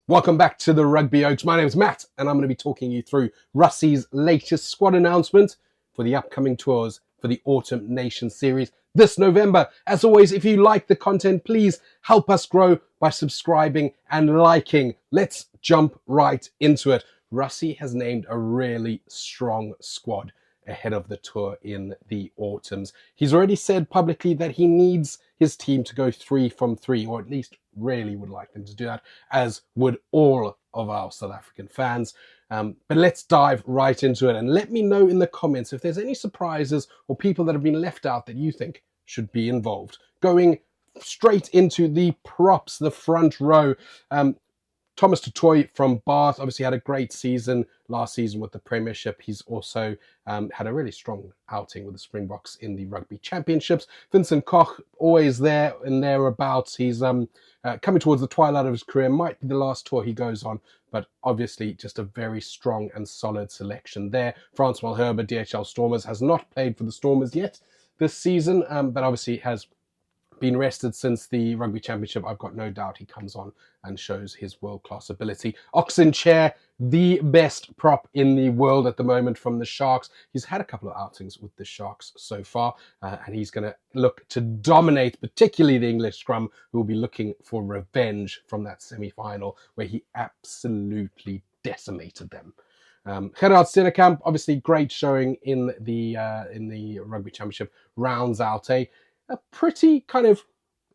Welcome back to the Rugby Oaks. My name is Matt, and I'm going to be talking you through Rassie's latest squad announcement for the upcoming tours for the Autumn Nation Series this November. As always, if you like the content, please help us grow by subscribing and liking. Let's jump right into it. Rassie has named a really strong squad ahead of the tour in the autumns. He's already said publicly that he needs his team to go 3 from 3, or at least really would like them to do that, as would all of our South African fans. But let's dive right into it, and let me know in the comments if there's any surprises or people that have been left out that you think should be involved. Going straight into the props, the front row. Thomas du Toit from Bath obviously had a great season last season with the Premiership. He's also had a really strong outing with the Springboks in the Rugby Championships. Vincent Koch, always there and thereabouts. He's coming towards the twilight of his career. Might be the last tour he goes on, but obviously just a very strong and solid selection there. Frans Malherbe, DHL Stormers, has not played for the Stormers yet this season, but obviously has been rested since the Rugby Championship. I've got no doubt he comes on and shows his world-class ability. Oxen Chair, the best prop in the world at the moment from the Sharks. He's had a couple of outings with the Sharks so far, and he's going to look to dominate, particularly the English scrum, who will be looking for revenge from that semi-final where he absolutely decimated them. Gerard Stennekamp, obviously great showing in the Rugby Championship, rounds out a pretty kind of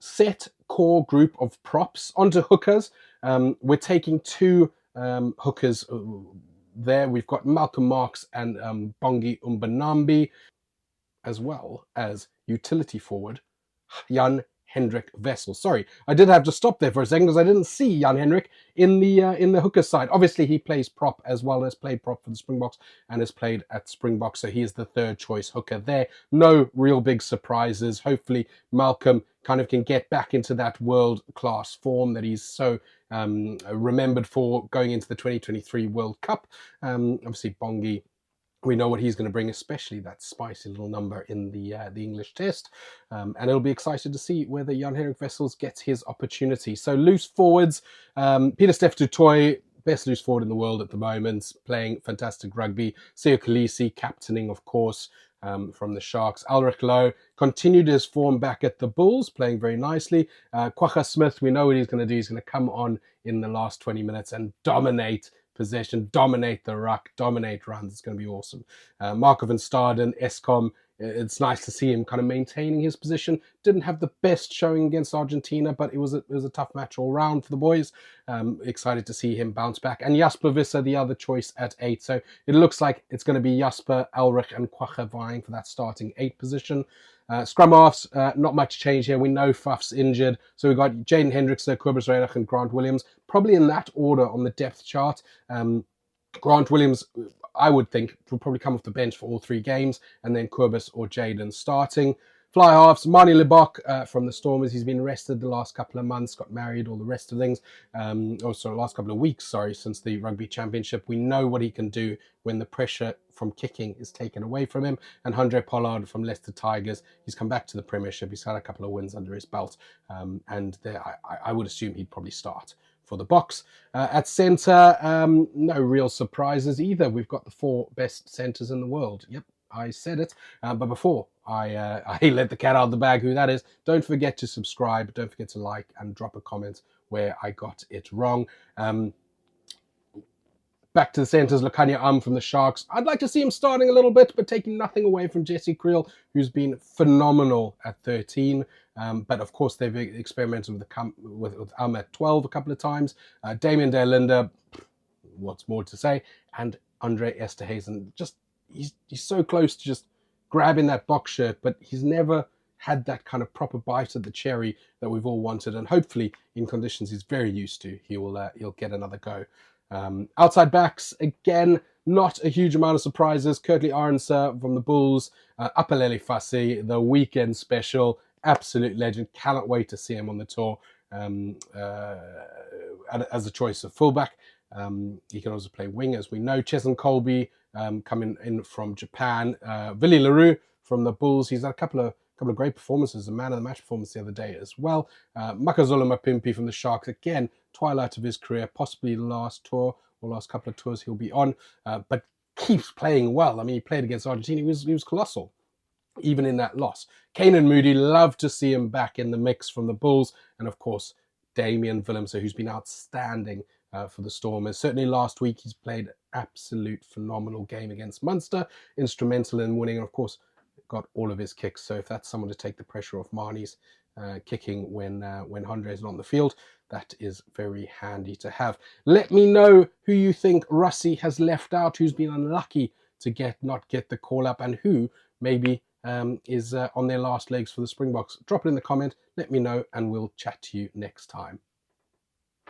set core group of props. Onto hookers. We're taking two hookers there. We've got Malcolm Marx and Bongi Umbanambi, as well as utility forward Jan Hendrik Wessels. Sorry, I did have to stop there for a second because I didn't see Jan Hendrik in the hooker side. Obviously, he plays prop as well as played prop for the Springboks and has played at Springbok, so he is the third choice hooker there. No real big surprises. Hopefully, Malcolm kind of can get back into that world-class form that he's so remembered for going into the 2023 World Cup. Obviously, Bongi, we know what he's going to bring, especially that spicy little number in the English test. And it'll be exciting to see whether Jan-Henrik Wessels gets his opportunity. So loose forwards, Pieter-Steph du Toit, best loose forward in the world at the moment, playing fantastic rugby. Siya Kolisi, captaining, of course, from the Sharks. Ulrich Lowe continued his form back at the Bulls, playing very nicely. Kwagga Smith, we know what he's going to do. He's going to come on in the last 20 minutes and dominate possession, dominate the ruck, dominate runs. It's going to be awesome. Marco van Staden, Eskom, it's nice to see him kind of maintaining his position. Didn't have the best showing against Argentina, but it was a tough match all round for the boys. Excited to see him bounce back. And Jasper Visser, the other choice at 8. So it looks like it's going to be Jasper, Ulrich and Kwagga vying for that starting 8 position. Scrum halves, not much change here. We know Faf's injured. So we've got Jaden Hendrickson, Kobus Reinach and Grant Williams, probably in that order on the depth chart. Grant Williams, I would think, will probably come off the bench for all 3 games, and then Kobus or Jaden starting. Fly halves, Mani Lebok from the Stormers. He's been rested the last couple of months, got married, all the rest of things. Also, last couple of weeks, since the Rugby Championship. We know what he can do when the pressure from kicking is taken away from him. And Andre Pollard from Leicester Tigers. He's come back to the Premiership. He's had a couple of wins under his belt. And I would assume he'd probably start for the Boks. At centre, no real surprises either. We've got the 4 best centres in the world. Yep, I said it. But before I let the cat out of the bag who that is, don't forget to subscribe. Don't forget to like and drop a comment where I got it wrong. Back to the centres, Lukhanyo from the Sharks. I'd like to see him starting a little bit, but taking nothing away from Jesse Creel, who's been phenomenal at 13. But of course, they've experimented with at 12 a couple of times. Damien De Linda, what's more to say? And Andre Esterhazen, just he's so close to just grabbing that box shirt, but he's never had that kind of proper bite of the cherry that we've all wanted. And hopefully, in conditions he's very used to, he'll get another go. Outside backs, again, not a huge amount of surprises. Kurtley Arendse from the Bulls, Apalele Fassi, the weekend special, absolute legend. Cannot wait to see him on the tour as a choice of fullback. He can also play wing, as we know. Cheslin Colby coming in from Japan. Willie LaRue from the Bulls. He's had a couple of A couple of great performances, a man of the match performance the other day as well. Makazole Mapimpi from the Sharks, again, twilight of his career, possibly the last tour or last couple of tours he'll be on, but keeps playing well. I mean, he played against Argentina, he was colossal, even in that loss. Keenan Moody, love to see him back in the mix from the Bulls. And of course, Damian Willemse, who's been outstanding for the Stormers. Certainly last week, he's played absolute phenomenal game against Munster, instrumental in winning, and of course, got all of his kicks. So if that's someone to take the pressure off Marnie's kicking when Andre's not on the field, that is very handy to have. Let me know who you think Rassie has left out, who's been unlucky to not get the call up, and who maybe is on their last legs for the Springboks. Drop it in the comment, let me know, and we'll chat to you next time.